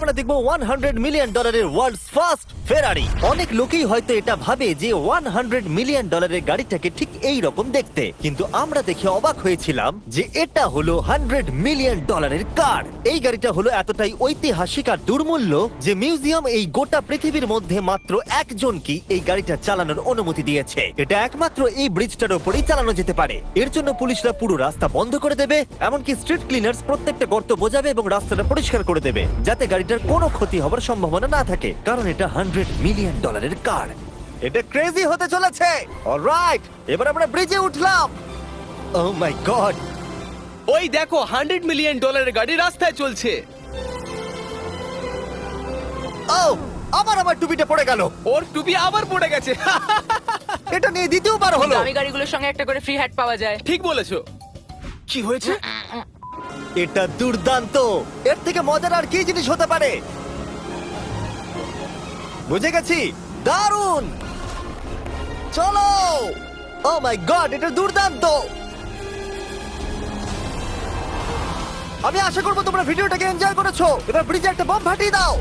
আমরা দেখবো $100 million world's first ফেরারি। অনেক লোকেই হয়তো এটা ভাবে যে $100 মিলিয়ন গাড়িটাকে ঠিক এই রকম দেখতে, কিন্তু আমরা দেখে অবাক হয়েছিলাম যে এটা হলো $100 মিলিয়ন কার। এই গাড়িটা হলো এতটাই ঐতিহাসিক আর দুর্মূল্য যে মিউজিয়াম এই গোটা পৃথিবীর মধ্যে মাত্র একজনকেই এই গাড়িটা চালানোর অনুমতি দিয়েছে। এটা একমাত্র এই ব্রিজটার উপরেই চালানো যেতে পারে। এর জন্য পুলিশরা পুরো রাস্তা বন্ধ করে দেবে, এমনকি স্ট্রিট ক্লিনার্স প্রত্যেকটা গর্ত বোঝাবে এবং রাস্তাটা পরিষ্কার করে দেবে, যাতে গাড়িটার কোনো ক্ষতি হবার সম্ভাবনা না থাকে, কারণ এটা $100 মিলিয়ন কার। এটা ক্রেজি হতে চলেছে। অলরাইট, এবার আমরা ব্রিজে উঠলাম। ও মাই গড, ওই দেখো $100 মিলিয়ন গাড়ি রাস্তায় চলছে। ও আমার টুপিটা পড়ে গেল। ওর টুপি আবার পড়ে গেছে। এটা নিয়ে দ্বিতীয়বার হলো। দামি গাড়িগুলোর সঙ্গে একটা করে ফ্রি হ্যাট পাওয়া যায়। ঠিক বলেছো। কি হয়েছে? এটা দুর্দান্ত। এর থেকে মজার আর কি জিনিস হতে পারে? বুঝে গেছি, দারুণ। চলো। ও মাই গড, এটা দুর্দান্ত। আমি আশা করবো তোমরা ভিডিওটাকে এনজয় করেছো। এবার ব্রিজে একটা বম ফাটিয়ে দাও।